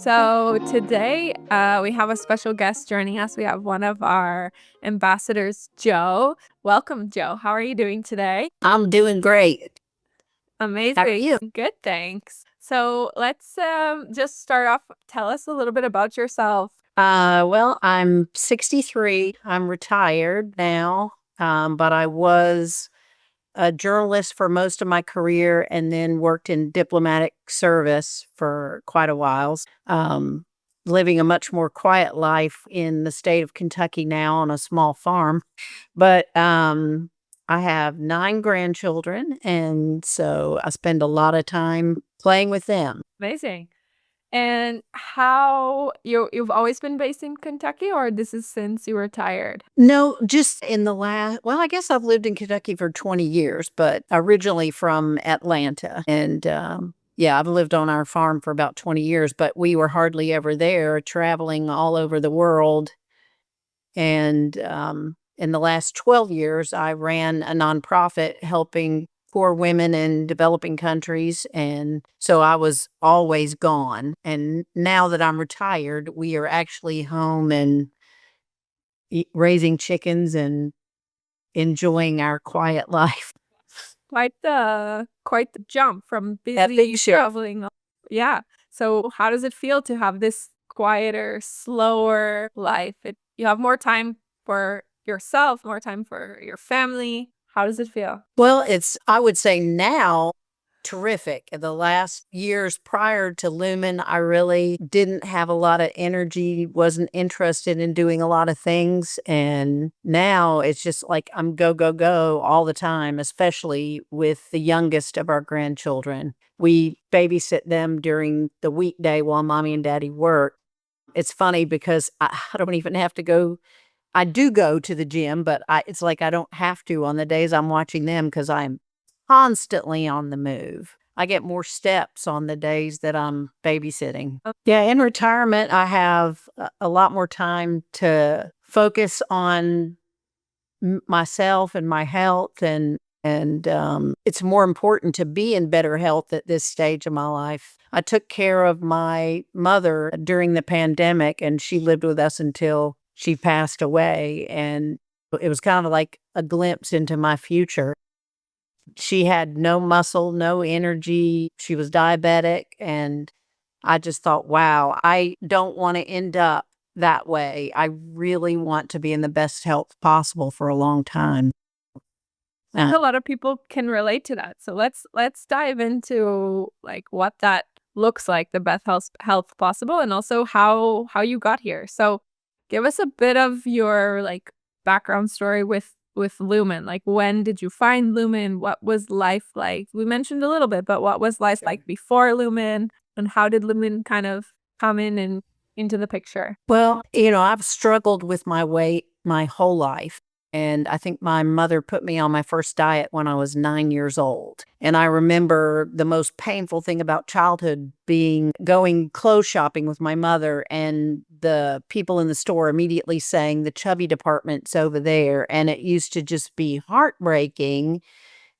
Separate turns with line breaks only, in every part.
So today we have a special guest joining us. We have one of our ambassadors, Joe. Welcome, Joe. How are you doing today?
I'm doing great.
Amazing.
How are you?
Good, thanks. So let's just start off. Tell us a little bit about yourself.
Well, I'm 63. I'm retired now, but I was a journalist for most of my career and then worked in diplomatic service for quite a while. Living a much more quiet life in the state of Kentucky now on a small farm. But I have 9 grandchildren, and so I spend a lot of time playing with them.
Amazing. And how you've always been based in Kentucky, or this is since you retired?
No, just in the well, I guess I've lived in Kentucky for 20 years, but originally from Atlanta. And yeah, I've lived on our farm for about 20 years, but we were hardly ever there, traveling all over the world. And in the last 12 years, I ran a nonprofit helping poor women in developing countries. And so I was always gone. And now that I'm retired, we are actually home and raising chickens and enjoying our quiet life.
Quite the jump from
That
busy
big shift.
traveling. Yeah. So how does it feel to have this quieter, slower life? You have more time for yourself, more time for your family. How does it feel?
Well, I would say now, terrific. The last years prior to Lumen, I really didn't have a lot of energy, wasn't interested in doing a lot of things. And now it's just like I'm go, go, go all the time, especially with the youngest of our grandchildren. We babysit them during the weekday while mommy and daddy work. It's funny because I don't even have to go. I do go to the gym, but it's like I don't have to on the days I'm watching them because I'm constantly on the move. I get more steps on the days that I'm babysitting. Yeah, in retirement, I have a lot more time to focus on myself and my health, and it's more important to be in better health at this stage of my life. I took care of my mother during the pandemic, and she lived with us until she passed away, and it was kind of like a glimpse into my future. She had no muscle, no energy. She was diabetic, and I just thought, wow, I don't want to end up that way. I really want to be in the best health possible for a long time.
A lot of people can relate to that. So let's dive into like what that looks like, the best health possible, and also how you got here. So give us a bit of your like background story with Lumen. Like, when did you find Lumen? What was life like? We mentioned a little bit, but what was life like before Lumen, and how did Lumen kind of come in and into the picture?
Well, I've struggled with my weight my whole life. And I think my mother put me on my first diet when I was 9 years old. And I remember the most painful thing about childhood being going clothes shopping with my mother, and the people in the store immediately saying, "The chubby department's over there." And it used to just be heartbreaking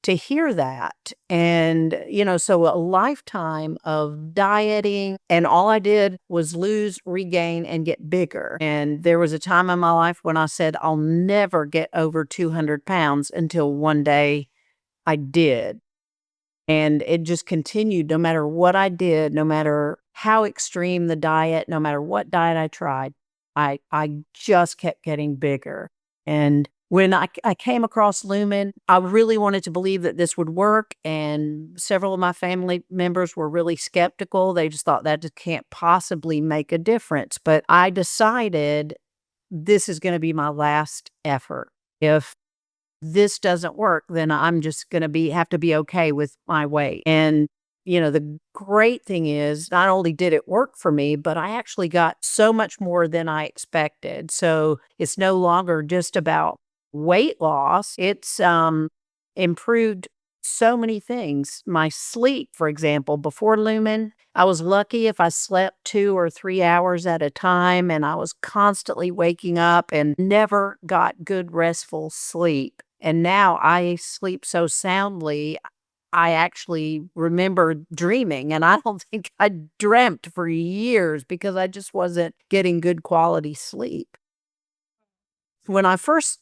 to hear that. And, so a lifetime of dieting, and all I did was lose, regain, and get bigger. And there was a time in my life when I said, I'll never get over 200 pounds, until one day I did. And it just continued no matter what I did, no matter how extreme the diet, no matter what diet I tried, I just kept getting bigger. And when I came across Lumen, I really wanted to believe that this would work. And several of my family members were really skeptical. They just thought that just can't possibly make a difference. But I decided this is going to be my last effort. If this doesn't work, then I'm just going to have to be okay with my weight. And the great thing is, not only did it work for me, but I actually got so much more than I expected. So it's no longer just about weight loss. It's improved so many things. My sleep, for example, before Lumen, I was lucky if I slept 2 or 3 hours at a time, and I was constantly waking up and never got good restful sleep. And now I sleep so soundly, I actually remember dreaming, and I don't think I dreamt for years because I just wasn't getting good quality sleep. When I first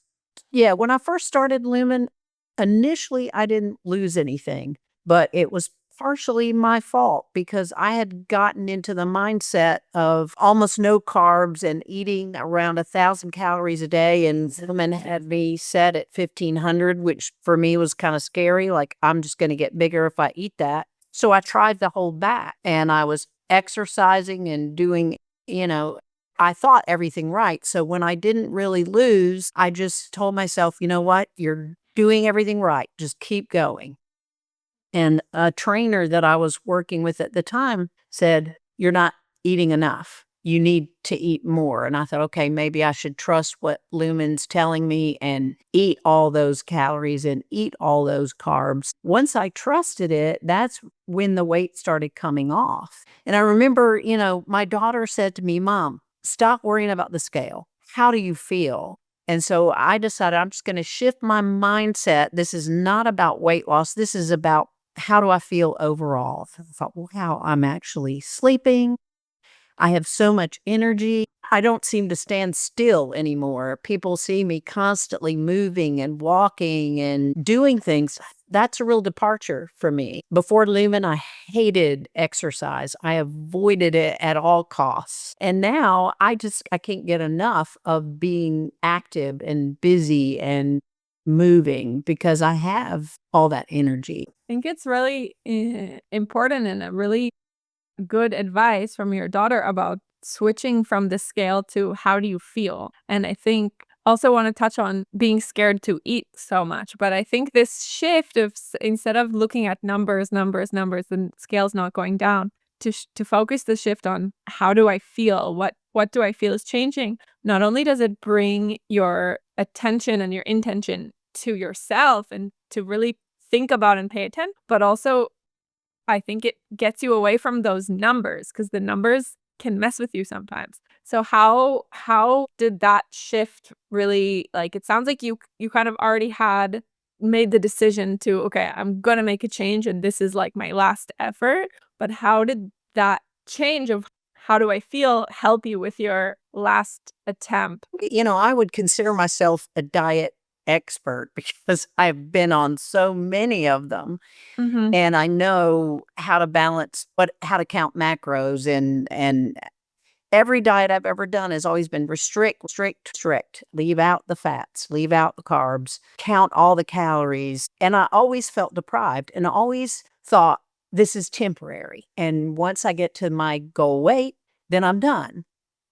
when I first started Lumen, initially I didn't lose anything, but it was partially my fault because I had gotten into the mindset of almost no carbs and eating around 1,000 calories a day, and Lumen had me set at 1,500, which for me was kind of scary. Like, I'm just going to get bigger if I eat that. So I tried to hold back, and I was exercising and doing, you know, I thought everything right. So when I didn't really lose, I just told myself, you know what? You're doing everything right. Just keep going. And a trainer that I was working with at the time said, "You're not eating enough. You need to eat more." And I thought, okay, maybe I should trust what Lumen's telling me and eat all those calories and eat all those carbs. Once I trusted it, that's when the weight started coming off. And I remember, my daughter said to me, "Mom, stop worrying about the scale. How do you feel?" And so I decided I'm just going to shift my mindset. This is not about weight loss. This is about how do I feel overall? I thought, wow, I'm actually sleeping. I have so much energy. I don't seem to stand still anymore. People see me constantly moving and walking and doing things. That's a real departure for me. Before Lumen, I hated exercise. I avoided it at all costs. And now I can't get enough of being active and busy and moving because I have all that energy.
I think it's really important and a really good advice from your daughter about switching from the scale to how do you feel. And I think also want to touch on being scared to eat so much. But I think this shift of instead of looking at numbers, and scales not going down, to focus the shift on how do I feel? What do I feel is changing? Not only does it bring your attention and your intention to yourself and to really think about and pay attention, but also I think it gets you away from those numbers because the numbers can mess with you sometimes. So how did that shift really, like, it sounds like you kind of already had made the decision to, okay, I'm gonna make a change and this is like my last effort. But how did that change of how do I feel help you with your last attempt?
I would consider myself a diet expert because I've been on so many of them.
Mhm.
And I know how to balance, how to count macros, and every diet I've ever done has always been restrict, restrict, restrict. Leave out the fats, leave out the carbs, count all the calories. And I always felt deprived and I always thought this is temporary. And once I get to my goal weight, then I'm done,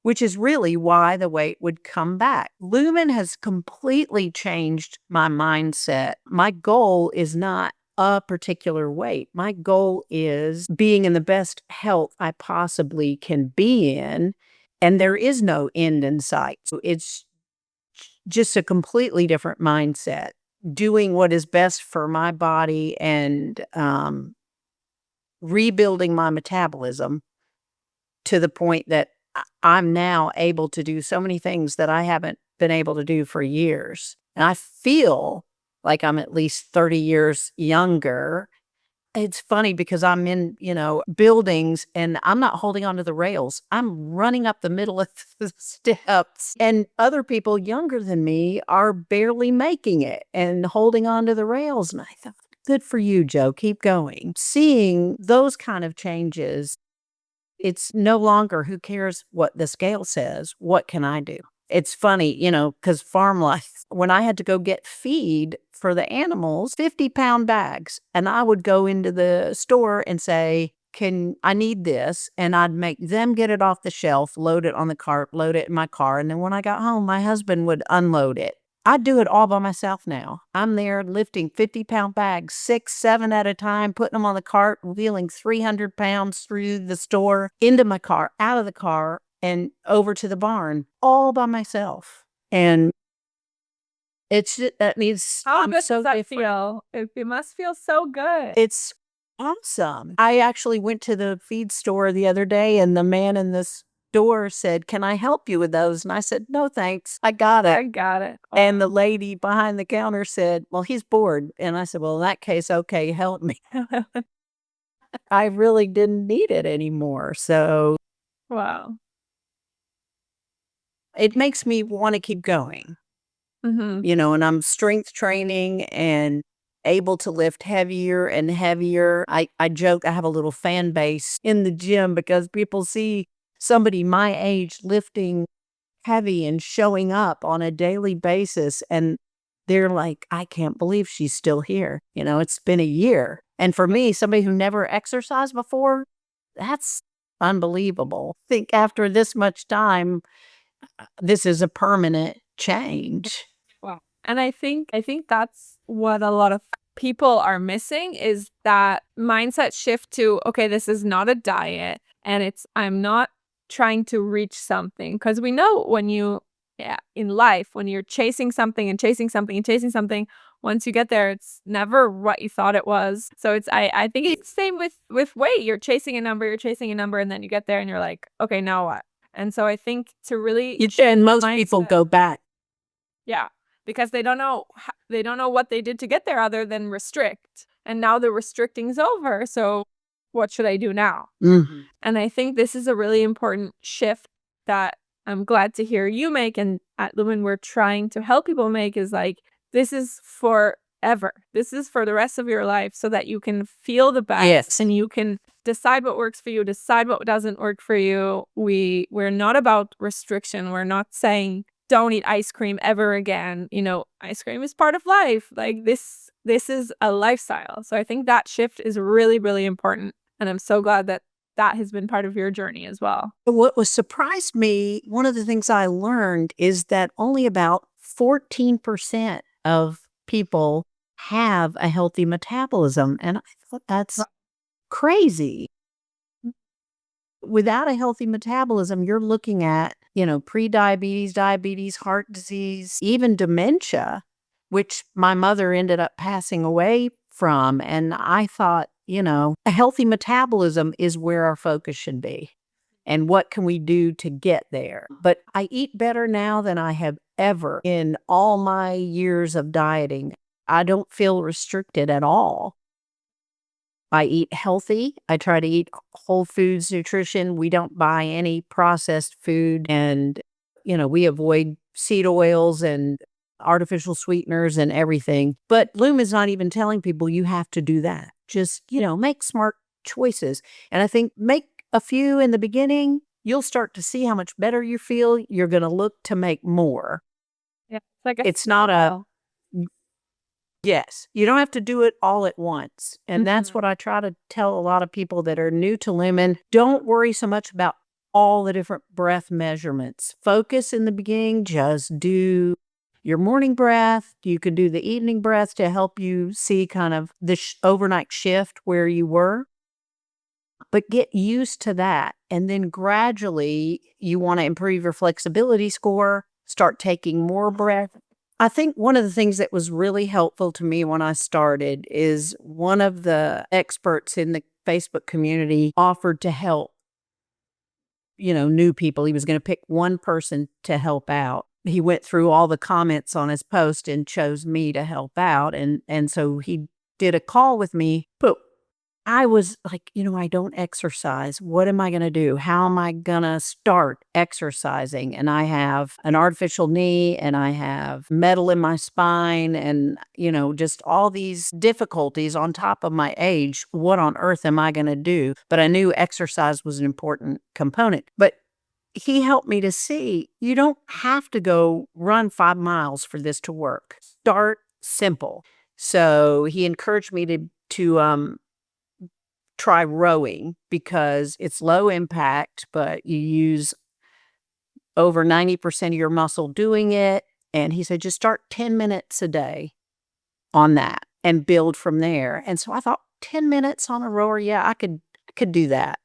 which is really why the weight would come back. Lumen has completely changed my mindset. My goal is not a particular weight. My goal is being in the best health I possibly can be in, and there is no end in sight. So it's just a completely different mindset, doing what is best for my body and rebuilding my metabolism to the point that I'm now able to do so many things that I haven't been able to do for years. And I feel like I'm at least 30 years younger. It's funny because I'm in, buildings and I'm not holding onto the rails. I'm running up the middle of the steps, and other people younger than me are barely making it and holding onto the rails. And I thought, good for you, Joe. Keep going. Seeing those kind of changes, it's no longer who cares what the scale says. What can I do? It's funny, because farm life, when I had to go get feed for the animals, 50-pound bags, and I would go into the store and say, I need this? And I'd make them get it off the shelf, load it on the cart, load it in my car. And then when I got home, my husband would unload it. I do it all by myself now. I'm there lifting 50-pound bags, 6, 7 at a time, putting them on the cart, wheeling 300 pounds through the store, into my car, out of the car, and over to the barn, all by myself. And that means
How
I'm
good
so
does that
different.
feel? It must feel so good.
It's awesome. I actually went to the feed store the other day, and the man in this door said, "Can I help you with those?" And I said, "No, thanks. I got
I
it."
got it.
And the lady behind the counter said, "Well, he's bored." And I said, "Well, in that case, okay, help me." I really didn't need it anymore. So
Wow.
it makes me want to keep going,
Mhm.
and I'm strength training and able to lift heavier and heavier. I joke, I have a little fan base in the gym because people see somebody my age lifting heavy and showing up on a daily basis. And they're like, I can't believe she's still here. It's been a year. And for me, somebody who never exercised before, that's unbelievable. Think after this much time, this is a permanent change.
Wow. And I think that's what a lot of people are missing is that mindset shift to, okay, this is not a diet and I'm not trying to reach something. Because we know when yeah, in life, when you're chasing something and chasing something and chasing something, once you get there, it's never what you thought it was. So I think it's the same with weight. You're chasing a number, and then you get there and you're like, okay, now what? And so I think to really
And most people
mindset.
go back.
Yeah, because they don't know what they did to get there other than restrict. And now the restricting's over, so what should I do now?
Mhm.
And I think this is a really important shift that I'm glad to hear you make, and at Lumen we're trying to help people make, is like, this is forever. This is for the rest of your life so that you can feel the best.
Yes.
And you can decide what works for you, decide what doesn't work for you. We're not about restriction. We're not saying don't eat ice cream ever again. Ice cream is part of life. Like this is a lifestyle. So I think that shift is really, really important. And I'm so glad that has been part of your journey as well.
What was surprised me, one of the things I learned is that only about 14% of people have a healthy metabolism. And I thought that's crazy. Without a healthy metabolism, you're looking at, pre-diabetes, diabetes, heart disease, even dementia, which my mother ended up passing away from. And I thought, a healthy metabolism is where our focus should be. And what can we do to get there? But I eat better now than I have ever in all my years of dieting. I don't feel restricted at all. I eat healthy. I try to eat whole foods nutrition. We don't buy any processed food. And, we avoid seed oils and artificial sweeteners and everything. But Loom is not even telling people you have to do that. Just, make smart choices. And I think make a few in the beginning, you'll start to see how much better you feel. You're going to look to make more.
Yeah.
It's not a Yes, you don't have to do it all at once. And that's what I try to tell a lot of people that are new to Lumen. Don't worry so much about all the different breath measurements. Focus in the beginning, just do your morning breath. You could do the evening breath to help you see kind of the overnight shift where you were. But get used to that. And then gradually, you want to improve your flexibility score, start taking more breath. I think one of the things that was really helpful to me when I started is one of the experts in the Facebook community offered to help, new people. He was going to pick one person to help out. He went through all the comments on his post and chose me to help out. And so he did a call with me, but I was like, I don't exercise. What am I going to do? How am I going to start exercising? And I have an artificial knee and I have metal in my spine and, just all these difficulties on top of my age. What on earth am I going to do? But I knew exercise was an important component. But he helped me to see you don't have to go run 5 miles for this to work. Start simple. So he encouraged me to try rowing because it's low impact, but you use over 90% of your muscle doing it. And he said, just start 10 minutes a day on that and build from there. And so I thought 10 minutes on a rower, yeah, I could do that.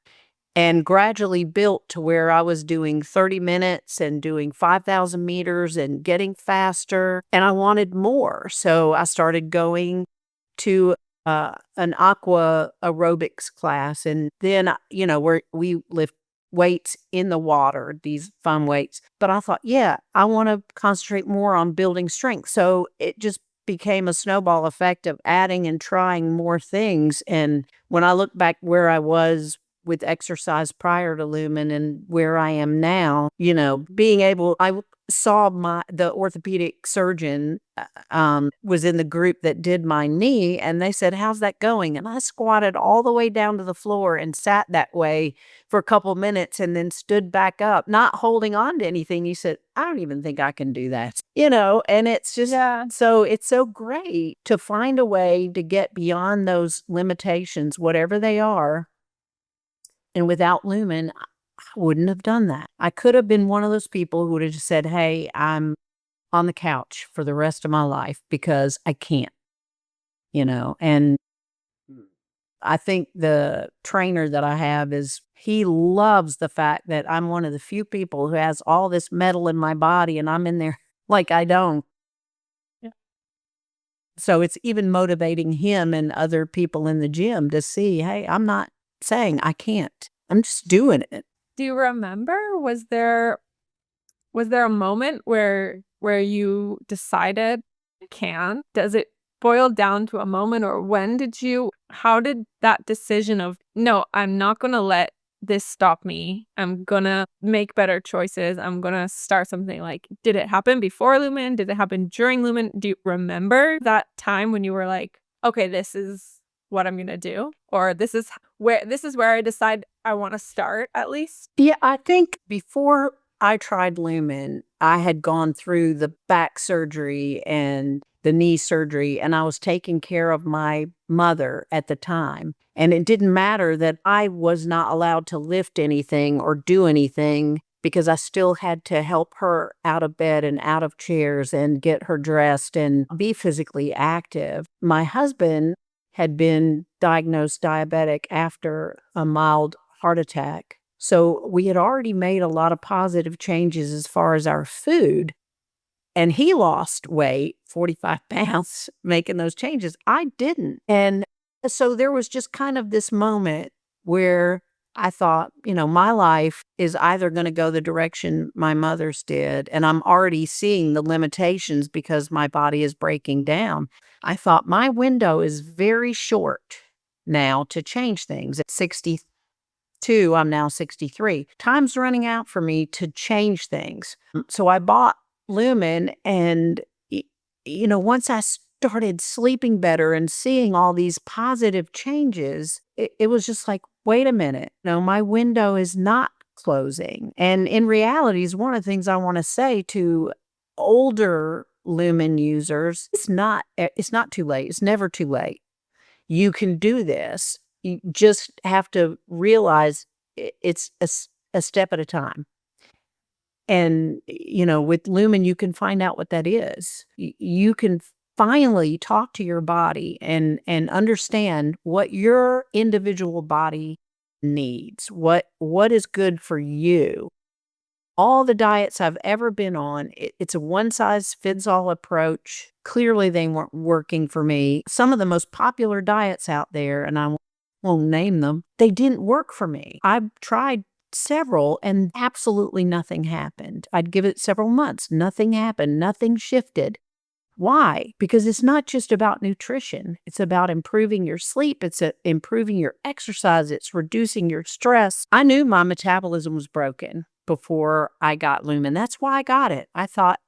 And gradually built to where I was doing 30 minutes and doing 5,000 meters and getting faster. And I wanted more. So I started going to an aqua aerobics class. And then, we lift weights in the water, these fun weights. But I thought, yeah, I want to concentrate more on building strength. So it just became a snowball effect of adding and trying more things. And when I look back where I was with exercise prior to Lumen and where I am now, being able, I saw the orthopedic surgeon was in the group that did my knee, and they said, "How's that going?" And I squatted all the way down to the floor and sat that way for a couple minutes and then stood back up, not holding on to anything. He said, "I don't even think I can do that." And it's just,
Yeah.
so it's so great to find a way to get beyond those limitations, whatever they are. And without Lumen, I wouldn't have done that. I could have been one of those people who would have just said, "Hey, I'm on the couch for the rest of my life because I can't," and I think the trainer that I have he loves the fact that I'm one of the few people who has all this metal in my body and I'm in there like I don't.
Yeah.
So it's even motivating him and other people in the gym to see, hey, I'm not saying I can't. I'm just doing it.
Do you remember, was there a moment where you decided you can? Does it boil down to a moment, or how did that decision of, "No, I'm not gonna let this stop me. I'm gonna make better choices. I'm gonna start something," like, did it happen before Lumen? Did it happen during Lumen? Do you remember that time when you were like, "Okay, this is what I'm gonna do," or this is where I decide I wanna start at least?
Yeah, I think before I tried Lumen, I had gone through the back surgery and the knee surgery, and I was taking care of my mother at the time. And it didn't matter that I was not allowed to lift anything or do anything because I still had to help her out of bed and out of chairs and get her dressed and be physically active. My husband had been diagnosed diabetic after a mild heart attack. So we had already made a lot of positive changes as far as our food. And he lost weight, 45 pounds, making those changes. I didn't. And so there was just kind of this moment where I thought, my life is either going to go the direction my mother's did, and I'm already seeing the limitations because my body is breaking down. I thought my window is very short now to change things. At 62, I'm now 63. Time's running out for me to change things. So I bought Lumen, and once I started sleeping better and seeing all these positive changes, it was just like, wait a minute, my window is not closing. And in reality, is one of the things I want to say to older Lumen users, it's not too late. It's never too late. You can do this. You just have to realize it's a step at a time. And, with Lumen, you can find out what that is. You can finally talk to your body and understand what your individual body needs, what is good for you. All the diets I've ever been on, it's a one-size-fits-all approach. Clearly, they weren't working for me. Some of the most popular diets out there, and I won't name them, they didn't work for me. I've tried several, and absolutely nothing happened. I'd give it several months. Nothing happened. Nothing shifted. Why? Because it's not just about nutrition. It's about improving your sleep. It's improving your exercise. It's reducing your stress. I knew my metabolism was broken before I got Lumen. That's why I got it. I thought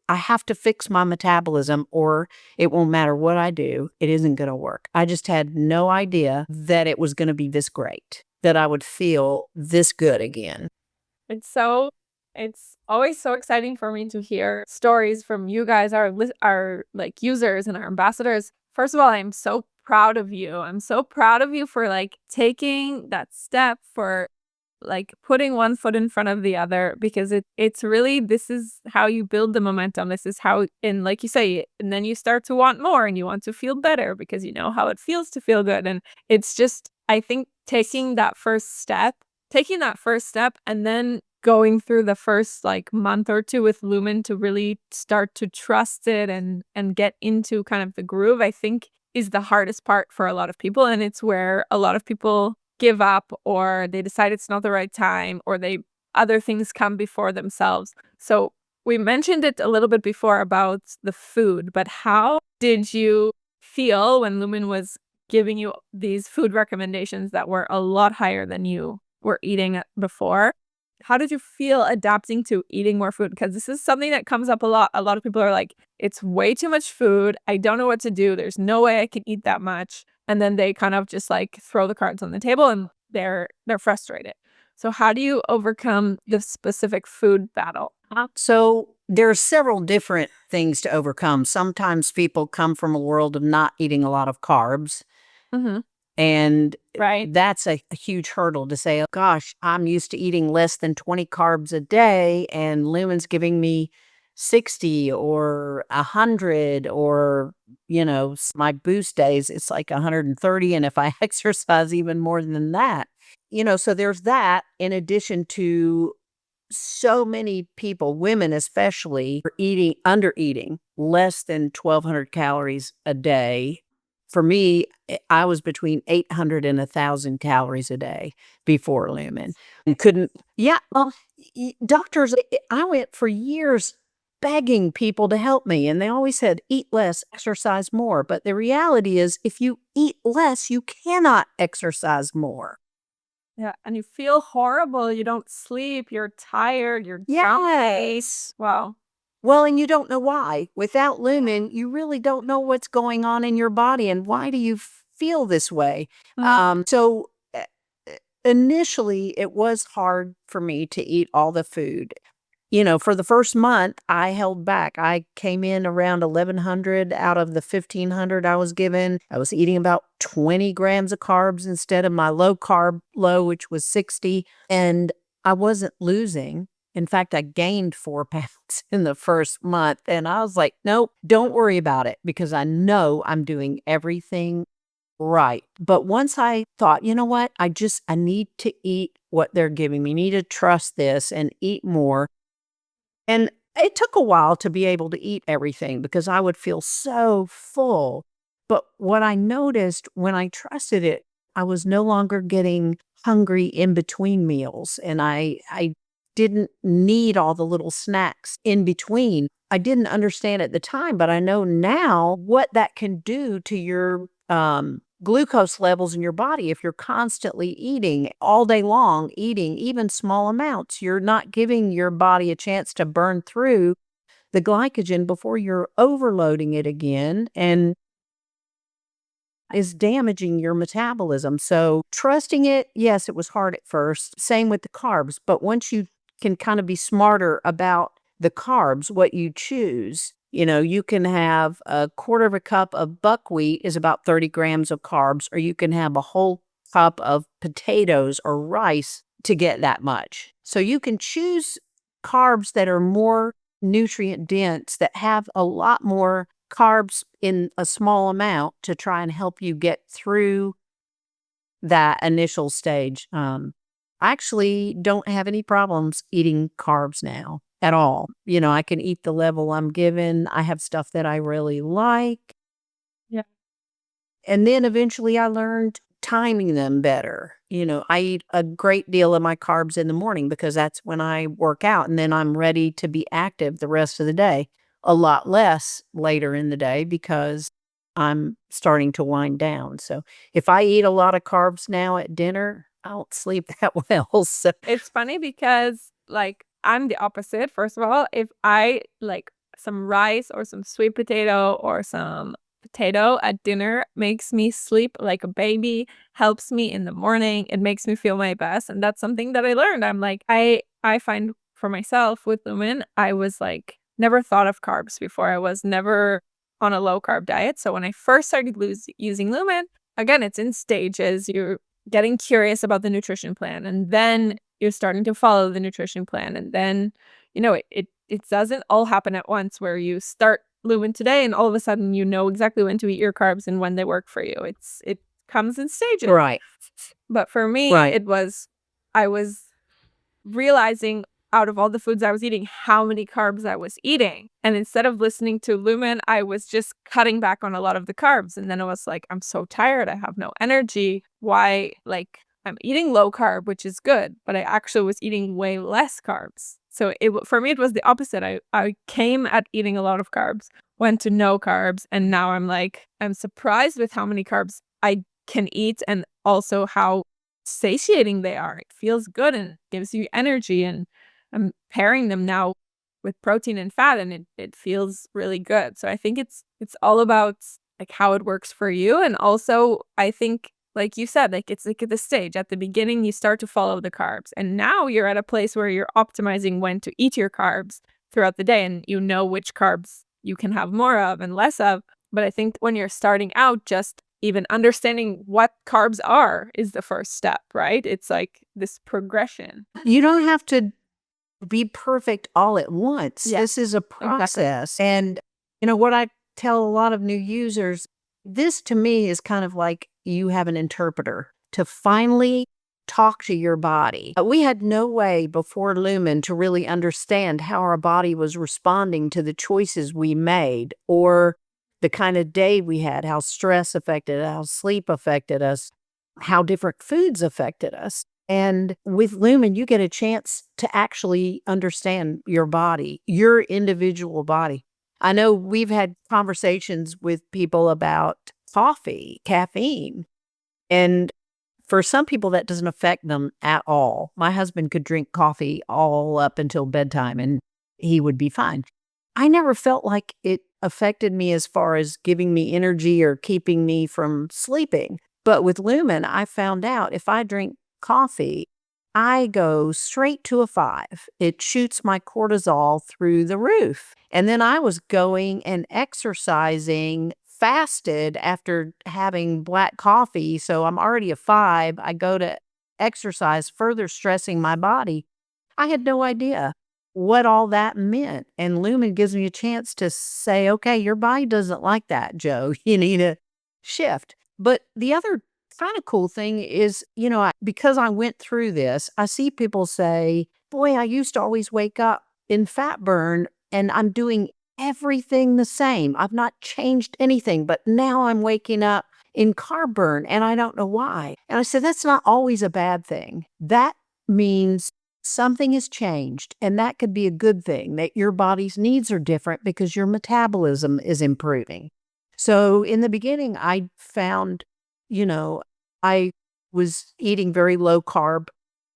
I have to fix my metabolism or it won't matter what I do. It isn't going to work. I just had no idea that it was going to be this great, that I would feel this good again.
It's always so exciting for me to hear stories from you guys, our like users and our ambassadors. First of all, I'm so proud of you. I'm so proud of you for like taking that step, for like putting one foot in front of the other, because it's really, this is how you build the momentum. This is how, and like you say, and then you start to want more and you want to feel better because you know how it feels to feel good. And it's just, I think taking that first step and then going through the first like month or two with Lumen to really start to trust it and get into kind of the groove, I think is the hardest part for a lot of people. And it's where a lot of people give up, or they decide it's not the right time, or other things come before themselves. So we mentioned it a little bit before about the food, but how did you feel when Lumen was giving you these food recommendations that were a lot higher than you were eating before? How did you feel adapting to eating more food? Because this is something that comes up a lot. A lot of people are like, it's way too much food. I don't know what to do. There's no way I can eat that much. And then they kind of just like throw the cards on the table and they're frustrated. So how do you overcome the specific food battle?
So there are several different things to overcome. Sometimes people come from a world of not eating a lot of carbs.
Mm-hmm.
And
Right.
that's a huge hurdle to say, oh, gosh, I'm used to eating less than 20 carbs a day, and Lumen's giving me 60 or 100, or, my boost days, it's like 130. And if I exercise, even more than that. So there's that in addition to so many people, women especially, are under eating less than 1,200 calories a day. For me, I was between 800 and 1,000 calories a day before Lumen, and couldn't. Yeah, well, doctors. I went for years begging people to help me, and they always said, "Eat less, exercise more." But the reality is, if you eat less, you cannot exercise more.
Yeah, and you feel horrible. You don't sleep. You're tired. You're grumpy.
Yes.
Wow.
Well, and you don't know why. Without Lumen, you really don't know what's going on in your body and why do you feel this way.
Mm.
So initially, it was hard for me to eat all the food. For the first month, I held back. I came in around 1,100 out of the 1,500 I was given. I was eating about 20 grams of carbs instead of my low carb low, which was 60. And I wasn't losing. In fact, I gained 4 pounds in the first month. And I was like, nope, don't worry about it because I know I'm doing everything right. But once I thought, you know what, I need to eat what they're giving me, need to trust this and eat more. And it took a while to be able to eat everything because I would feel so full. But what I noticed when I trusted it, I was no longer getting hungry in between meals. And I didn't need all the little snacks in between. I didn't understand at the time, but I know now what that can do to your glucose levels in your body. If you're constantly eating all day long, eating even small amounts, you're not giving your body a chance to burn through the glycogen before you're overloading it again and is damaging your metabolism. So trusting it, yes, it was hard at first. Same with the carbs. But once you can kind of be smarter about the carbs, what you choose, you can have a quarter of a cup of buckwheat is about 30 grams of carbs, or you can have a whole cup of potatoes or rice to get that much. So you can choose carbs that are more nutrient dense, that have a lot more carbs in a small amount to try and help you get through that initial stage. I actually don't have any problems eating carbs now at all. I can eat the level I'm given. I have stuff that I really like.
Yeah.
And then eventually I learned timing them better. I eat a great deal of my carbs in the morning because that's when I work out and then I'm ready to be active the rest of the day. A lot less later in the day because I'm starting to wind down. So if I eat a lot of carbs now at dinner, I don't sleep that well. So
It's funny because, like, I'm the opposite. First of all, if I like some rice or some sweet potato or some potato at dinner makes me sleep like a baby, helps me in the morning. It makes me feel my best. And that's something that I learned. I'm like, I find for myself with Lumen, I was like never thought of carbs before. I was never on a low carb diet. So when I first started using Lumen, again, it's in stages. You're getting curious about the nutrition plan, and then you're starting to follow the nutrition plan, and then it doesn't all happen at once where you start Lumen today and all of a sudden you know exactly when to eat your carbs and when they work for you. It comes in stages.
right,
But for me,
right.
I was realizing out of all the foods I was eating, how many carbs I was eating. And instead of listening to Lumen, I was just cutting back on a lot of the carbs. And then I was like, I'm so tired. I have no energy. Why, like, I'm eating low carb, which is good, but I actually was eating way less carbs. So for me, it was the opposite. I came at eating a lot of carbs, went to no carbs, and now I'm surprised with how many carbs I can eat and also how satiating they are. It feels good and gives you energy, and I'm pairing them now with protein and fat, and it feels really good. So I think it's all about like how it works for you. And also I think, like you said, like it's like at the stage at the beginning, you start to follow the carbs, and now you're at a place where you're optimizing when to eat your carbs throughout the day, and you know which carbs you can have more of and less of. But I think when you're starting out, just even understanding what carbs are is the first step, right? It's like this progression.
You don't have to be perfect all at once.
Yeah,
This is a
exactly.
process. And, what I tell a lot of new users, this to me is kind of like you have an interpreter to finally talk to your body. We had no way before Lumen to really understand how our body was responding to the choices we made or the kind of day we had, how stress affected us, how sleep affected us, how different foods affected us. And with Lumen, you get a chance to actually understand your body, your individual body. I know we've had conversations with people about coffee, caffeine, and for some people that doesn't affect them at all. My husband could drink coffee all up until bedtime and he would be fine. I never felt like it affected me as far as giving me energy or keeping me from sleeping. But with Lumen, I found out if I drink coffee, I go straight to a 5. It shoots my cortisol through the roof. And then I was going and exercising fasted after having black coffee. So I'm already a 5. I go to exercise, further stressing my body. I had no idea what all that meant. And Lumen gives me a chance to say, okay, your body doesn't like that, Joe. You need to shift. But the other kind of cool thing is, because I went through this, I see people say, boy, I used to always wake up in fat burn and I'm doing everything the same. I've not changed anything, but now I'm waking up in carb burn and I don't know why. And I said, that's not always a bad thing. That means something has changed, and that could be a good thing, that your body's needs are different because your metabolism is improving. So in the beginning, I found, I was eating very low carb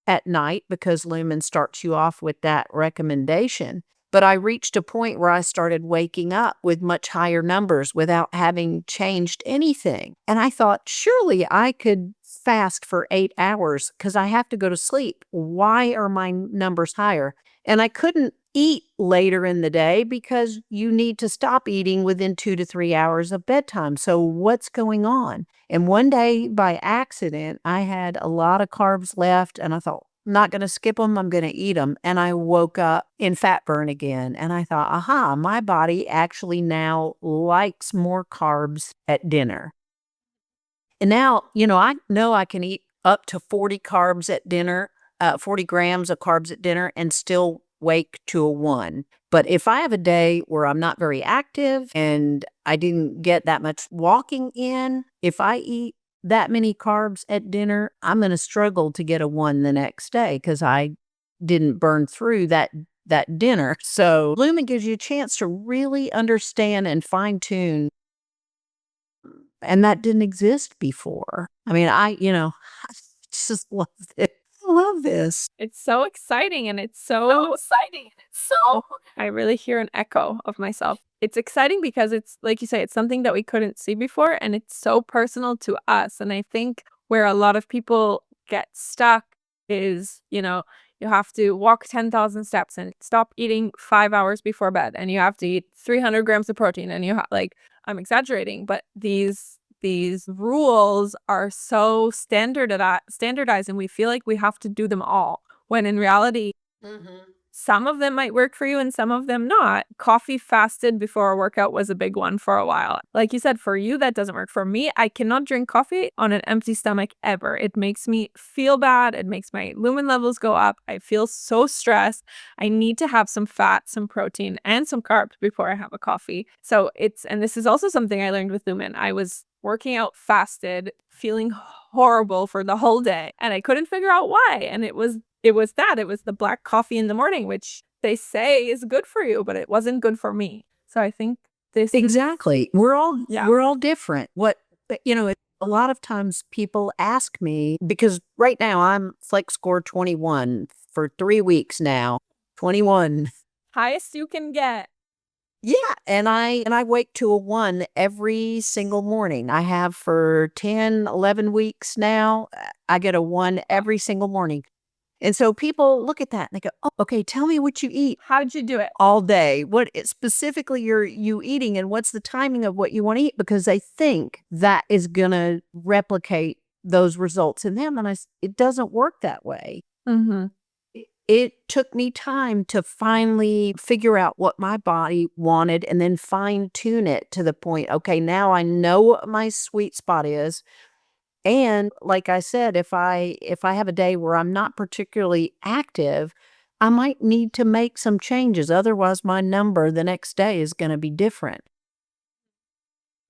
at night because Lumen starts you off with that recommendation. But I reached a point where I started waking up with much higher numbers without having changed anything. And I thought, surely I could fast for 8 hours because I have to go to sleep. Why are my numbers higher? And I couldn't eat later in the day because you need to stop eating within 2 to 3 hours of bedtime. So what's going on? And one day by accident, I had a lot of carbs left and I thought, I'm not going to skip them. I'm going to eat them. And I woke up in fat burn again. And I thought, aha, my body actually now likes more carbs at dinner. And now, I know I can eat up to 40 carbs at dinner, 40 grams of carbs at dinner and still wake to a 1. But if I have a day where I'm not very active and I didn't get that much walking in, if I eat that many carbs at dinner, I'm going to struggle to get a 1 the next day because I didn't burn through that dinner. So Lumen gives you a chance to really understand and fine tune. And that didn't exist before. I mean, I just love it. I love this.
It's so exciting, and it's so exciting. So I really hear an echo of myself. It's exciting because it's like you say, it's something that we couldn't see before, and it's so personal to us. And I think where a lot of people get stuck is, you have to walk 10,000 steps and stop eating 5 hours before bed, and you have to eat 300 grams of protein, and I'm exaggerating, but these rules are so standardized, and we feel like we have to do them all, when in reality, some of them might work for you and some of them not. Coffee fasted before a workout was a big one for a while. Like you said, for you, that doesn't work. For me, I cannot drink coffee on an empty stomach ever. It makes me feel bad. It makes my lumen levels go up. I feel so stressed. I need to have some fat, some protein, and some carbs before I have a coffee. And this is also something I learned with Lumen. I was working out fasted, feeling horrible for the whole day. And I couldn't figure out why. And it was the black coffee in the morning, which they say is good for you, but it wasn't good for me. So I think this
Exactly. We're all
Yeah.
we're all different. A lot of times people ask me, because right now I'm flex score 21 for 3 weeks now. 21.
highest you can get.
Yeah, and I wake to a 1 every single morning. I have for 10, 11 weeks now. I get a 1 every single morning. And so people look at that and they go, "Oh, okay, tell me what you eat
How'd you do it?
all day. What specifically you eating, and what's the timing of what you want to eat?" Because they think that is going to replicate those results in them, and it doesn't work that way.
Mm-hmm.
It took me time to finally figure out what my body wanted and then fine tune it to the point, okay, now I know what my sweet spot is. And like I said, if I have a day where I'm not particularly active, I might need to make some changes. Otherwise, my number the next day is going to be different.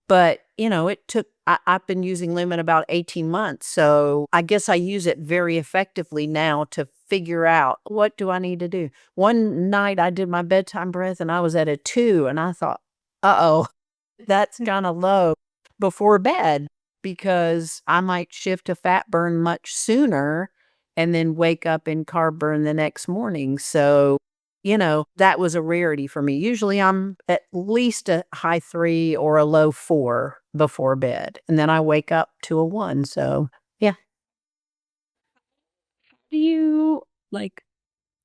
But, I've been using Lumen about 18 months. So I guess I use it very effectively now to figure out, what do I need to do? One night I did my bedtime breath and I was at a 2, and I thought, uh-oh, that's kind of low before bed, because I might shift to fat burn much sooner and then wake up in carb burn the next morning. So, that was a rarity for me. Usually I'm at least a high 3 or a low 4 before bed, and then I wake up to a 1. So, yeah.
Do you like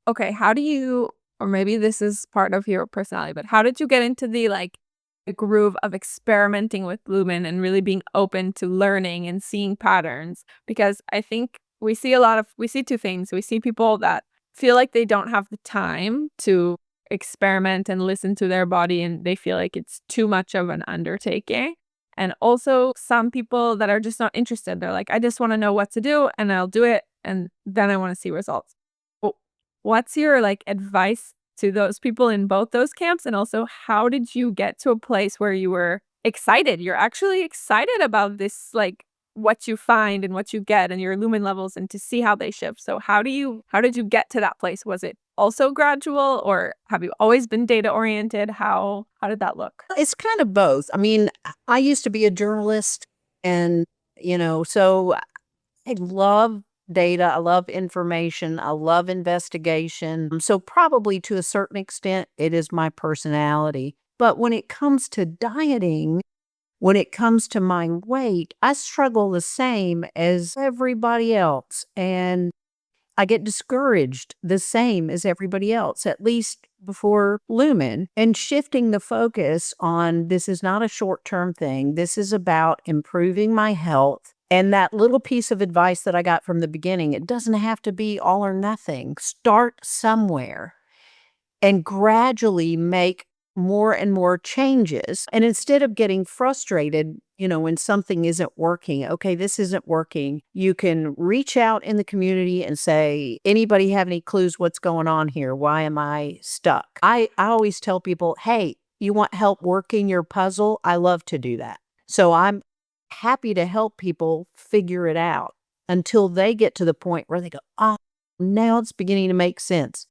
Okay, how do you or maybe this is part of your personality, but how did you get into the groove of experimenting with Lumen and really being open to learning and seeing patterns? Because I think we see two things. We see people that feel like they don't have the time to experiment and listen to their body, and they feel like it's too much of an undertaking. And also some people that are just not interested. They're like, I just want to know what to do and I'll do it and then I want to see results. What's your, advice to those people in both those camps? And also, how did you get to a place where you were excited? You're actually excited about this, what you find and what you get and your lumen levels and to see how they shift. So how did you get to that place? Was it also gradual, or have you always been data oriented? How did that look?
It's kind of both. I mean, I used to be a journalist, and, so I love data. I love information. I love investigation. So probably to a certain extent, it is my personality. But when it comes to dieting, when it comes to my weight, I struggle the same as everybody else. And I get discouraged the same as everybody else, at least before Lumen. And shifting the focus on, this is not a short term thing. This is about improving my health. And that little piece of advice that I got from the beginning, it doesn't have to be all or nothing. Start somewhere and gradually make more and more changes. And instead of getting frustrated, when something isn't working, okay, this isn't working, you can reach out in the community and say, anybody have any clues what's going on here? Why am I stuck? I always tell people, hey, you want help working your puzzle? I love to do that. So I'm happy to help people figure it out until they get to the point where they go, oh, now it's beginning to make sense.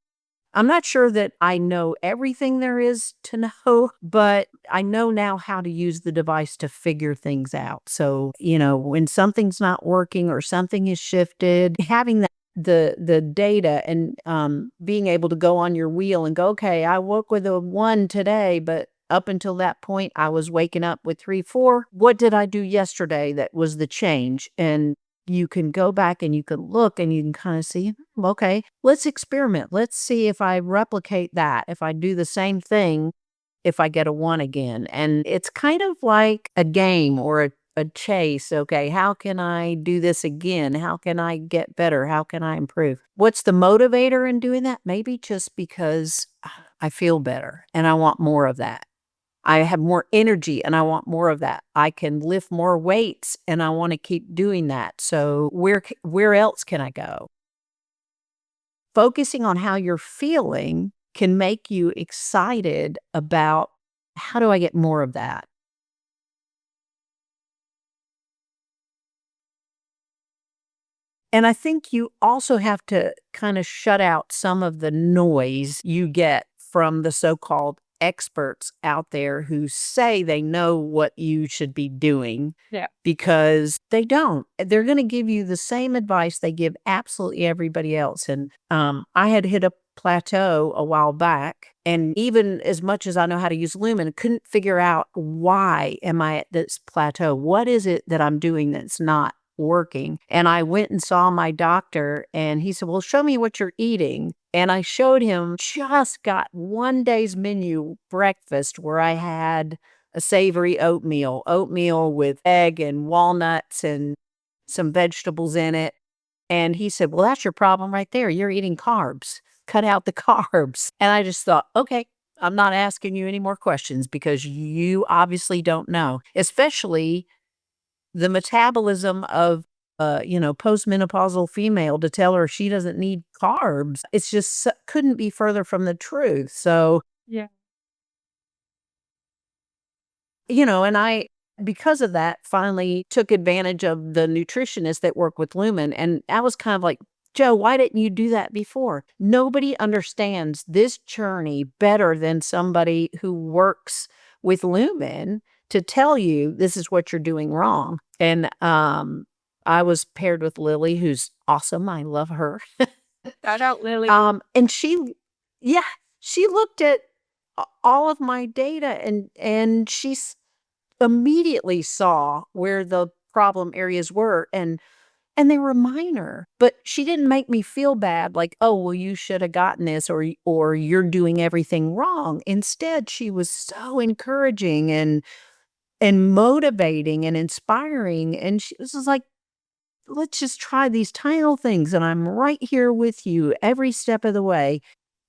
I'm not sure that I know everything there is to know, but I know now how to use the device to figure things out. So, when something's not working or something is shifted, having the data and being able to go on your wheel and go, okay, I woke with a 1 today, but up until that point, I was waking up with 3, 4. What did I do yesterday that was the change? And you can go back and you can look and you can kind of see, okay, let's experiment. Let's see if I replicate that, if I do the same thing, if I get a 1 again. And it's kind of like a game or a chase. Okay, how can I do this again? How can I get better? How can I improve? What's the motivator in doing that? Maybe just because I feel better and I want more of that. I have more energy and I want more of that. I can lift more weights and I want to keep doing that. So where else can I go? Focusing on how you're feeling can make you excited about, how do I get more of that? And I think you also have to kind of shut out some of the noise you get from the so-called experts out there who say they know what you should be doing
Yeah.
because they don't. They're going to give you the same advice they give absolutely everybody else. And I had hit a plateau a while back, and even as much as I know how to use Lumen, I couldn't figure out why am I at this plateau? What is it that I'm doing that's not working? And I went and saw my doctor, and he said, well, show me what you're eating. And I showed him, just got one day's menu breakfast where I had a savory oatmeal with egg and walnuts and some vegetables in it. And he said, well, that's your problem right there. You're eating carbs. Cut out the carbs. And I just thought, okay, I'm not asking you any more questions because you obviously don't know, especially the metabolism of postmenopausal female, to tell her she doesn't need carbs. It's just couldn't be further from the truth. So,
Yeah.
and I, because of that, finally took advantage of the nutritionists that work with Lumen. And I was kind of like, Joe, why didn't you do that before? Nobody understands this journey better than somebody who works with Lumen to tell you this is what you're doing wrong. And I was paired with Lily, who's awesome. I love her.
Shout out Lily.
And she looked at all of my data, and she immediately saw where the problem areas were, and they were minor, but she didn't make me feel bad like, oh, well, you should have gotten this, or you're doing everything wrong. Instead, she was so encouraging and motivating and inspiring, and she was just like, let's just try these tiny little things, and I'm right here with you every step of the way.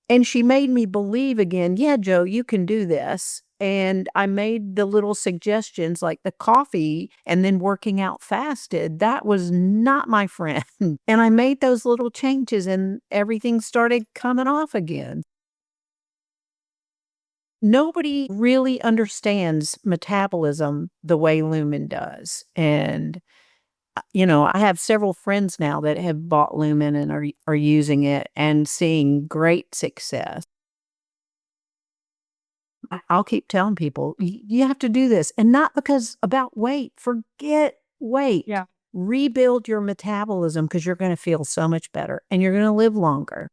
And she made me believe again, yeah, Joe, you can do this. And I made the little suggestions like the coffee and then working out fasted. That was not my friend. And I made those little changes, and everything started coming off again. Nobody really understands metabolism the way Lumen does. And I have several friends now that have bought Lumen and are using it and seeing great success. I'll keep telling people, you have to do this, and not because about weight. Forget weight.
Yeah.
Rebuild your metabolism because you're going to feel so much better and you're going to live longer.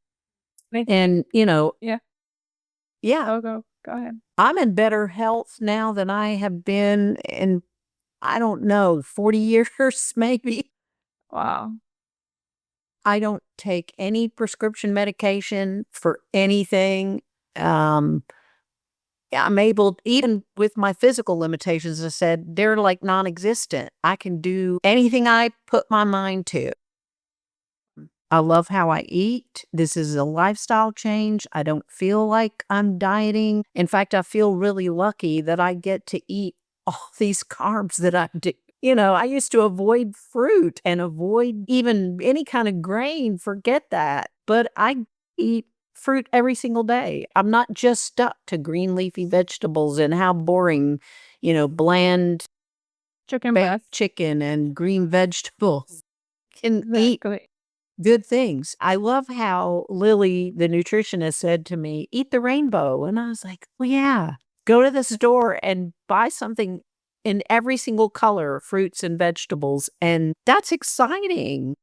And,
Yeah.
yeah,
Go ahead.
I'm in better health now than I have been in, I don't know, 40 years maybe.
Wow.
I don't take any prescription medication for anything. I'm able, even with my physical limitations, I said, they're like non-existent. I can do anything I put my mind to. I love how I eat. This is a lifestyle change. I don't feel like I'm dieting. In fact, I feel really lucky that I get to eat all these carbs that I do. I used to avoid fruit and avoid even any kind of grain, forget that. But I eat fruit every single day. I'm not just stuck to green leafy vegetables and how boring, bland
Chicken
fat
breast.
chicken and green vegetables can eat
Exactly.
good things. I love how Lily, the nutritionist, said to me, eat the rainbow. And I was like, well, yeah, go to the store and buy something in every single color, fruits and vegetables. And that's exciting.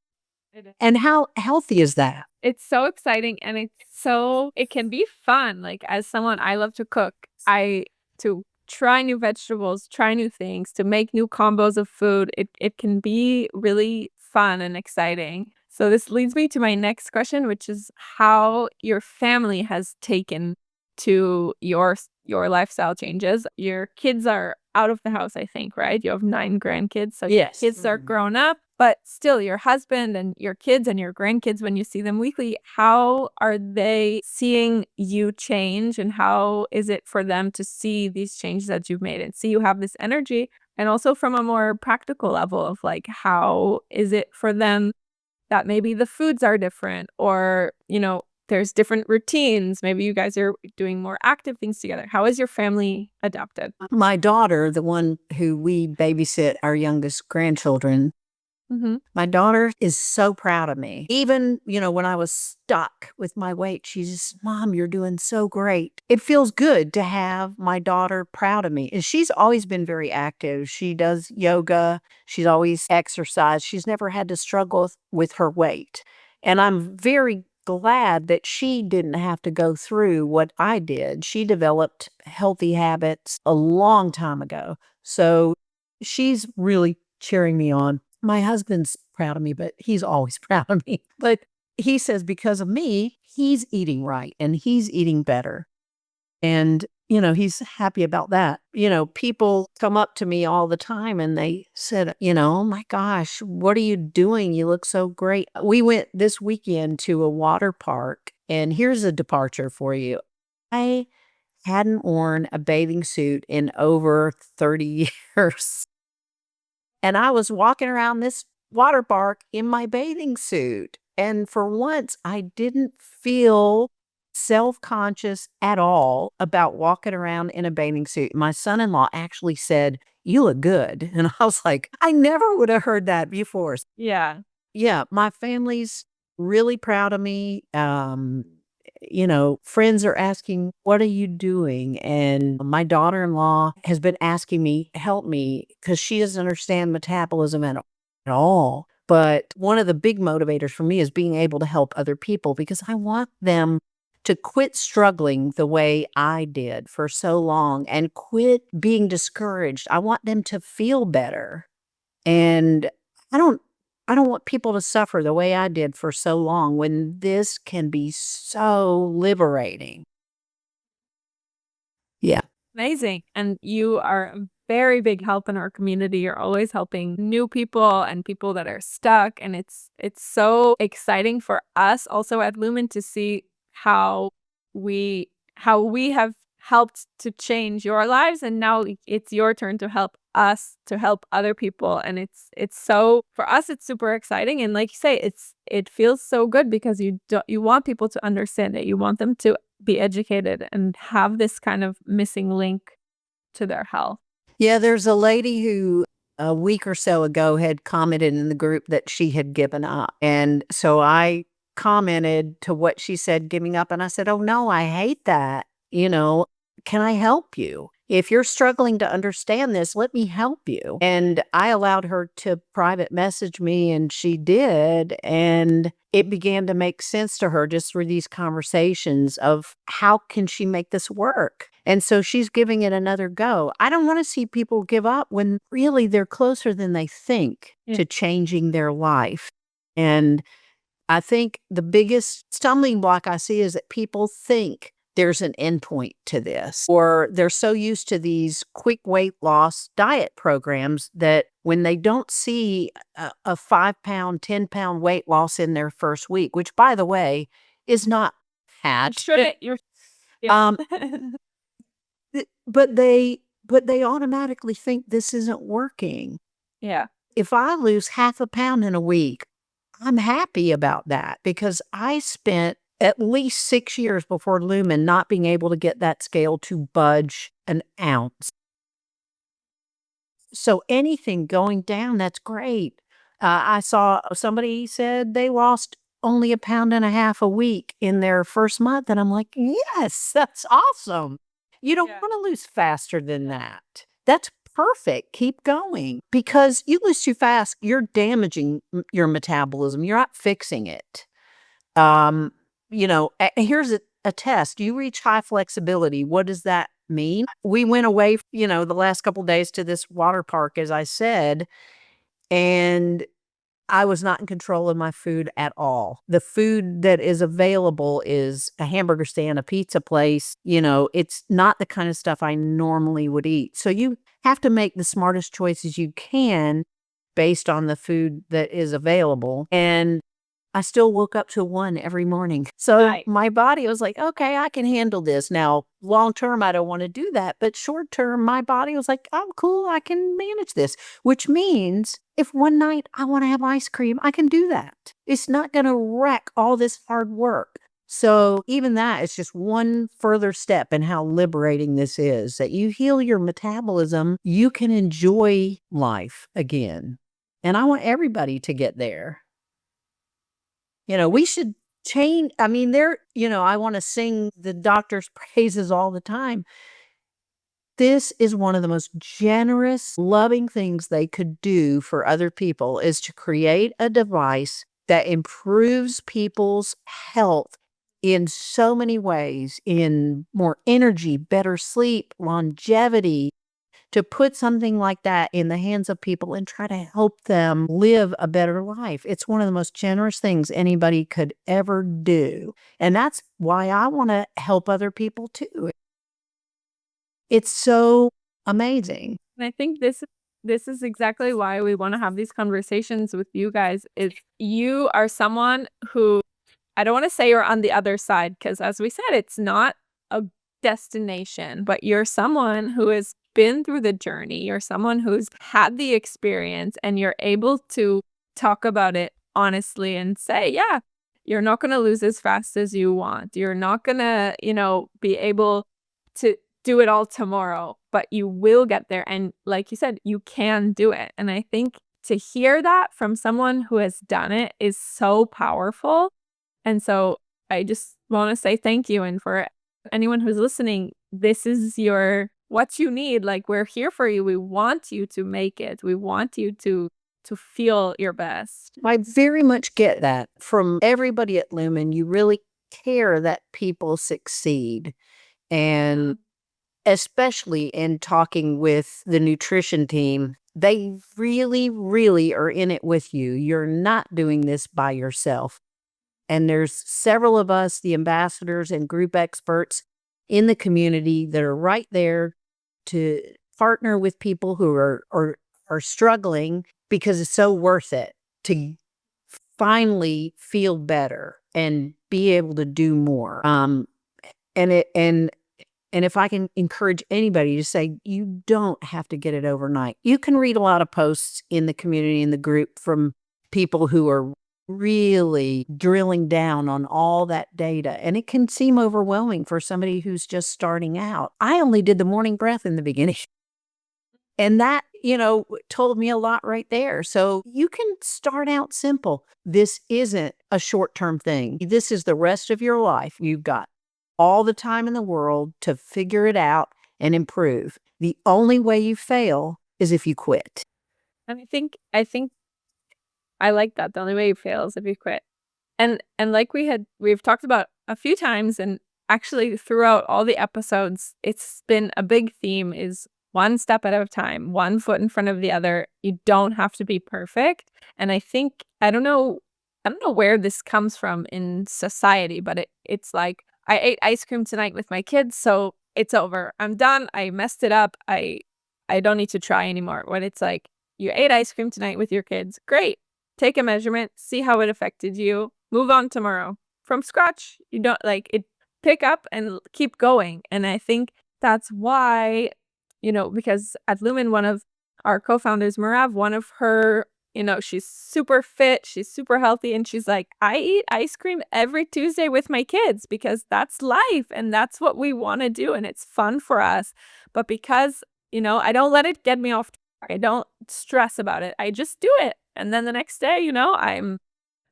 It is.
And how healthy is that?
It's so exciting, and it can be fun. Like, as someone, I love to cook. To try new vegetables, try new things, to make new combos of food. It can be really fun and exciting. So this leads me to my next question, which is how your family has taken to your lifestyle changes. Your kids are out of the house, I think, right? You have 9 grandkids, so
Yes.
kids are grown up, but still your husband and your kids and your grandkids, when you see them weekly, how are they seeing you change, and how is it for them to see these changes that you've made and see you have this energy? And also from a more practical level of like, how is it for them that maybe the foods are different, or, there's different routines. Maybe you guys are doing more active things together. How is your family adapted?
My daughter, the one who we babysit our youngest grandchildren,
Mhm.
My daughter is so proud of me. Even, when I was stuck with my weight, she's just, Mom, you're doing so great. It feels good to have my daughter proud of me. And she's always been very active. She does yoga, she's always exercised. She's never had to struggle with her weight. And I'm very glad that she didn't have to go through what I did. She developed healthy habits a long time ago. So she's really cheering me on. My husband's proud of me, but he's always proud of me. But he says because of me, he's eating right and he's eating better. And, he's happy about that. People come up to me all the time and they said, oh my gosh, what are you doing? You look so great. We went this weekend to a water park, and here's a departure for you. I hadn't worn a bathing suit in over 30 years. And I was walking around this water park in my bathing suit. And for once, I didn't feel self-conscious at all about walking around in a bathing suit. My son-in-law actually said, "You look good." And I was like, I never would have heard that before.
Yeah.
Yeah, my family's really proud of me. Friends are asking, "What are you doing?" And my daughter-in-law has been asking me, "Help me," because she doesn't understand metabolism at all. But one of the big motivators for me is being able to help other people because I want them to quit struggling the way I did for so long and quit being discouraged. I want them to feel better. And I don't I don't want people to suffer the way I did for so long when this can be so liberating. Yeah.
Amazing. And you are a very big help in our community. You're always helping new people and people that are stuck. And it's so exciting for us also at Lumen to see how we have helped to change your lives, and now it's your turn to help us to help other people. And it's so for us it's super exciting, and like you say, it feels so good because you want people to understand it. You want them to be educated and have this kind of missing link to their health.
Yeah, there's a lady who a week or so ago had commented in the group that she had given up. And so I commented to what she said, giving up. And I said, "Oh, no, I hate that. Can I help you? If you're struggling to understand this, let me help you." And I allowed her to private message me, and she did. And it began to make sense to her just through these conversations of how can she make this work? And so she's giving it another go. I don't want to see people give up when really they're closer than they think
Yeah.
to changing their life. And I think the biggest stumbling block I see is that people think there's an endpoint to this, or they're so used to these quick weight loss diet programs that when they don't see a 5 pound, 10 pound weight loss in their first week, which by the way is not
You
had,
shouldn't you're yeah.
um, but they automatically think this isn't working.
Yeah.
If I lose half a pound in a week, I'm happy about that because I spent at least 6 years before Lumen not being able to get that scale to budge an ounce. So anything going down, that's great. I saw somebody said they lost only a pound and a half a week in their first month, and I'm like, "Yes, that's awesome." You don't
Yeah.
wanna lose faster than that. That's perfect, keep going, because you lose too fast, you're damaging your metabolism, you're not fixing it. Um, here's a test. You reach high flexibility. What does that mean? We went away, the last couple days to this water park, as I said, and I was not in control of my food at all. The food that is available is a hamburger stand, a pizza place. It's not the kind of stuff I normally would eat. So you have to make the smartest choices you can based on the food that is available. And I still woke up to one every morning. So
Right.
my body was like, "Okay, I can handle this." Now, long term, I don't wanna do that, but short term, my body was like, "I'm cool, I can manage this," which means if one night I wanna have ice cream, I can do that. It's not gonna wreck all this hard work. So even that is just one further step in how liberating this is, that you heal your metabolism, you can enjoy life again. And I want everybody to get there. We should change. I mean, I want to sing the doctor's praises all the time. This is one of the most generous, loving things they could do for other people is to create a device that improves people's health in so many ways, in more energy, better sleep, longevity, to put something like that in the hands of people and try to help them live a better life. It's one of the most generous things anybody could ever do. And that's why I want to help other people too. It's so amazing.
And I think this is exactly why we want to have these conversations with you guys. Is you are someone who, I don't want to say you're on the other side, because as we said, it's not a destination, but you're someone who has been through the journey. You're someone who's had the experience, and you're able to talk about it honestly and say, yeah, you're not going to lose as fast as you want. You're not going to, be able to do it all tomorrow, but you will get there. And like you said, you can do it. And I think to hear that from someone who has done it is so powerful. And so I just want to say thank you. And for anyone who's listening, this is what you need. Like, we're here for you. We want you to make it. We want you to feel your best.
I very much get that from everybody at Lumen. You really care that people succeed. And especially in talking with the nutrition team, they really, really are in it with you. You're not doing this by yourself. And there's several of us, the ambassadors and group experts in the community, that are right there to partner with people who are struggling, because it's so worth it to finally feel better and be able to do more. And if I can encourage anybody to say, you don't have to get it overnight. You can read a lot of posts in the community, in the group, from people who are really drilling down on all that data. And it can seem overwhelming for somebody who's just starting out. I only did the morning breath in the beginning. And that, told me a lot right there. So you can start out simple. This isn't a short-term thing. This is the rest of your life. You've got all the time in the world to figure it out and improve. The only way you fail is if you quit.
And I think I like that. The only way you fail is if you quit. And like we've talked about a few times, and actually throughout all the episodes, it's been a big theme, is one step at a time, one foot in front of the other. You don't have to be perfect. And I think, I don't know where this comes from in society, but it's like, I ate ice cream tonight with my kids, so it's over. I'm done. I messed it up. I don't need to try anymore. When it's like, you ate ice cream tonight with your kids, great. Take a measurement, see how it affected you, move on tomorrow. From scratch, you don't pick up and keep going. And I think that's why, because at Lumen, one of our co-founders, Marav, one of her, she's super fit, she's super healthy, and she's like, I eat ice cream every Tuesday with my kids because that's life and that's what we want to do and it's fun for us. But because, I don't let it get me off track, I don't stress about it. I just do it. And then the next day, I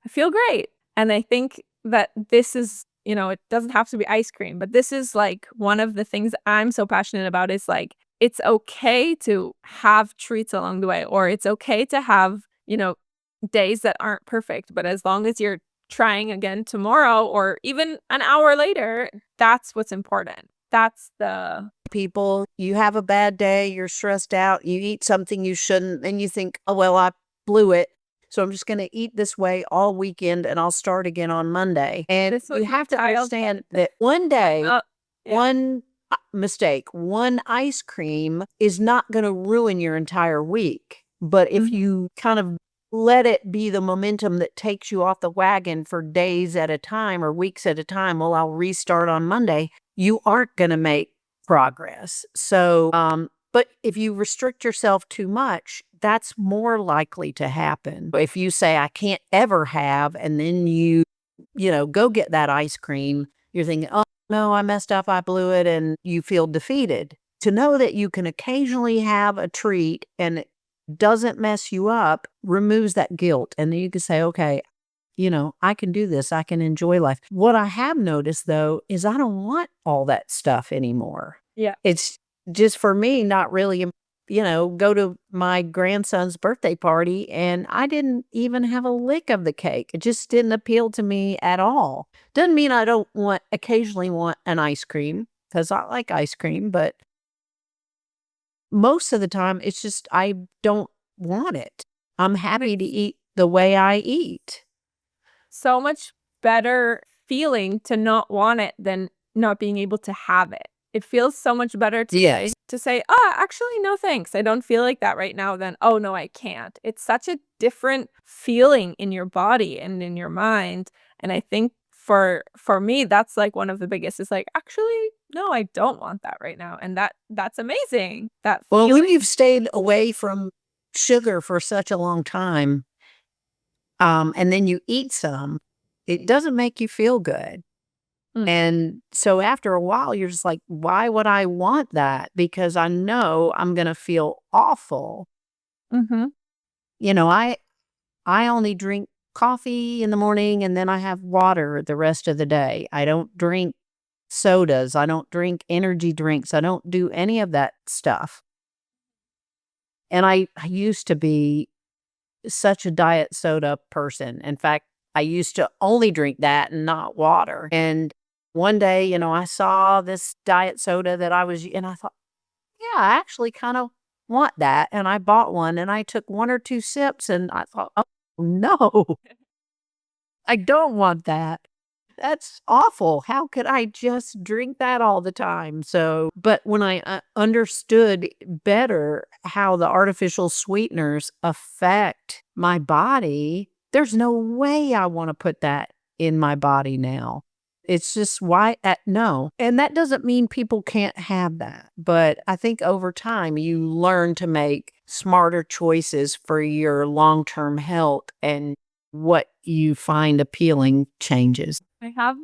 feel great. And I think that this is, it doesn't have to be ice cream, but this is like one of the things I'm so passionate about, is like, it's okay to have treats along the way, or it's okay to have, days that aren't perfect, but as long as you're trying again tomorrow or even an hour later, that's what's important. That's the
people. You have a bad day, you're stressed out, you eat something you shouldn't, and you think, oh, well, I blew it, so I'm just going to eat this way all weekend and I'll start again on Monday. And you have to understand that one day, one mistake, one ice cream is not going to ruin your entire week. But if you kind of let it be the momentum that takes you off the wagon for days at a time or weeks at a time, well, I'll restart on Monday, you aren't going to make progress. So, but if you restrict yourself too much, that's more likely to happen. If you say, I can't ever have, and then you go get that ice cream, you're thinking, oh, no, I messed up, I blew it, and you feel defeated. To know that you can occasionally have a treat and doesn't mess you up removes that guilt. And then you can say, okay, I can do this. I can enjoy life. What I have noticed though is I don't want all that stuff anymore.
Yeah.
It's just for me, not really, go to my grandson's birthday party and I didn't even have a lick of the cake. It just didn't appeal to me at all. Doesn't mean I don't occasionally want an ice cream because I like ice cream, but most of the time it's just I don't want it. I'm happy to eat the way I eat.
So much better feeling to not want it than not being able to have it. It feels so much better
Yes.
to say, actually, no thanks. I don't feel like that right now," than, "Oh, no, I can't." It's such a different feeling in your body and in your mind, and I think for me, that's, like, one of the biggest is, like, "Actually, no, I don't want that right now," and that's amazing. That
Well, when
feeling.
you've stayed away from sugar for such a long time, and then you eat some, it doesn't make you feel good.
Mm,
And so after a while, you're just like, why would I want that? Because I know I'm going to feel awful.
mhm,
You know, I I only drink coffee in the morning and then I have water the rest of the day. I don't drink sodas. I don't drink energy drinks. I don't do any of that stuff. And I used to be such a diet soda person. In fact, I used to only drink that and not water. And one day, I saw this diet soda that and I thought, yeah, I actually kind of want that. And I bought one and I took one or two sips and I thought, oh, no, I don't want that. That's awful. How could I just drink that all the time? So, but when I understood better how the artificial sweeteners affect my body, there's no way I want to put that in my body now. It's just why, no. And that doesn't mean people can't have that. But I think over time, you learn to make smarter choices for your long term health and what you find appealing changes.
I have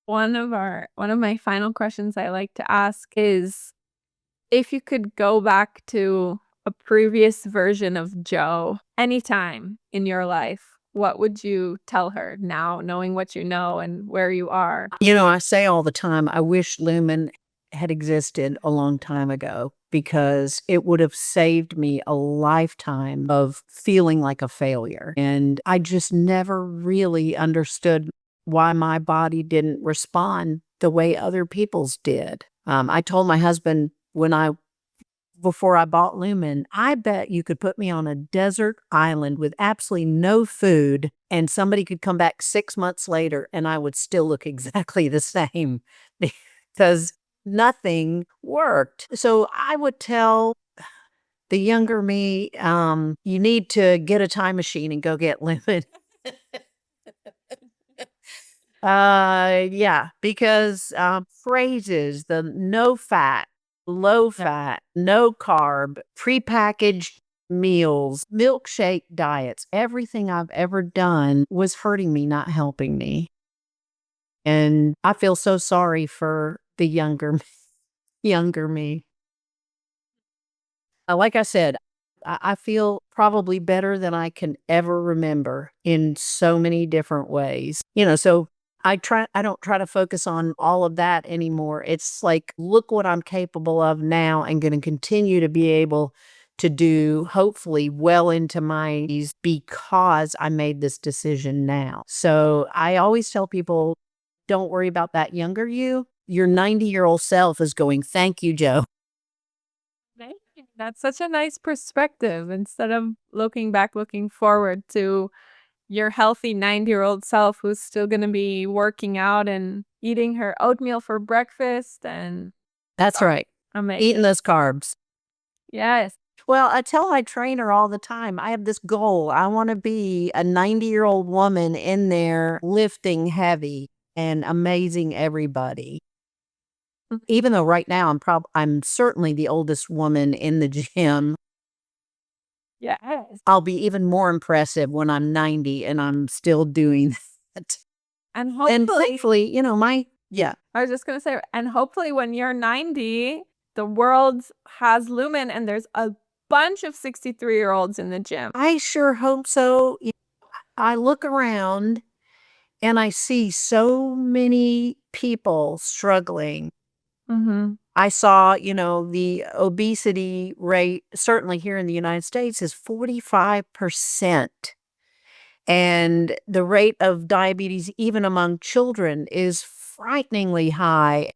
one of my final questions I like to ask is, if you could go back to a previous version of Joe anytime in your life, what would you tell her now, knowing what you know and where you are?
I say all the time, I wish Lumen had existed a long time ago because it would have saved me a lifetime of feeling like a failure. And I just never really understood why my body didn't respond the way other people's did. I told my husband before I bought Lumen, I bet you could put me on a desert island with absolutely no food, and somebody could come back 6 months later, and I would still look exactly the same because nothing worked. So I would tell the younger me, you need to get a time machine and go get Lumen. Yeah, because, phrases, the no fat, low
Yeah.
fat, no carb, prepackaged meals, milkshake diets, everything I've ever done was hurting me, not helping me. And I feel so sorry for the younger me. Like I said, I feel probably better than I can ever remember in so many different ways. So I don't try to focus on all of that anymore. It's like, look what I'm capable of now and going to continue to be able to do hopefully well into my 80s because I made this decision now. So I always tell people, don't worry about that younger you. Your 90-year-old self is going, thank you, Joe.
Thank you. That's such a nice perspective instead of looking back, looking forward to your healthy 90-year-old self who's still gonna be working out and eating her oatmeal for breakfast and
That's right.
amazing.
Eating those carbs.
Yes.
Well, I tell my trainer all the time, I have this goal. I want to be a 90-year-old woman in there lifting heavy and amazing everybody.
Mhm.
Even though right now I'm certainly the oldest woman in the gym.
Yes.
I'll be even more impressive when I'm 90 and I'm still doing that.
And
And
hopefully
thankfully, yeah.
I was just gonna say, and hopefully when you're 90, the world has Lumen and there's a bunch of 63-year-olds in the gym.
I sure hope so. I look around and I see so many people struggling.
Mhm.
I saw, the obesity rate, certainly here in the United States, is 45%. And the rate of diabetes, even among children, is frighteningly high.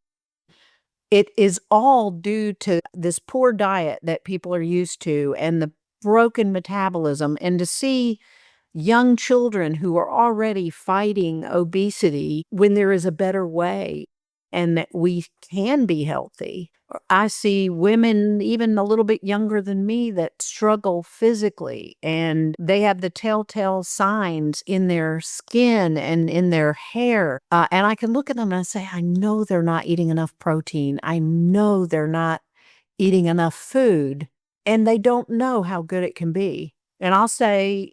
It is all due to this poor diet that people are used to and the broken metabolism. And to see young children who are already fighting obesity when there is a better way and that we can be healthy. I see women even a little bit younger than me that struggle physically, and they have the telltale signs in their skin and in their hair. And I can look at them and say, I know they're not eating enough protein. I know they're not eating enough food, and they don't know how good it can be. And I'll say,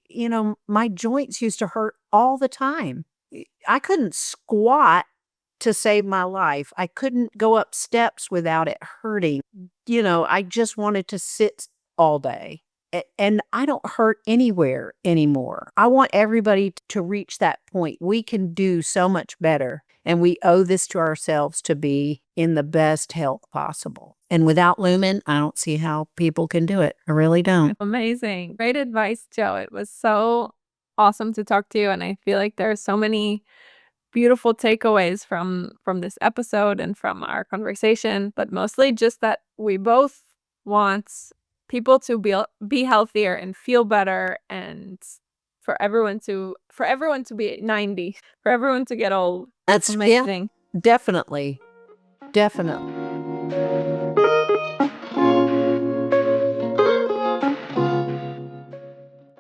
my joints used to hurt all the time. I couldn't squat to save my life. I couldn't go up steps without it hurting. I just wanted to sit all day. And I don't hurt anywhere anymore. I want everybody to reach that point. We can do so much better. And we owe this to ourselves to be in the best health possible. And without Lumen, I don't see how people can do it. I really don't.
Amazing. Great advice, Joe. It was so awesome to talk to you, and I feel like there are so many beautiful takeaways from this episode and from our conversation, but mostly just that we both want people to be healthier and feel better, and for everyone to be 90, for everyone to get old.
That's, yeah,
Amazing.
definitely. Definitely.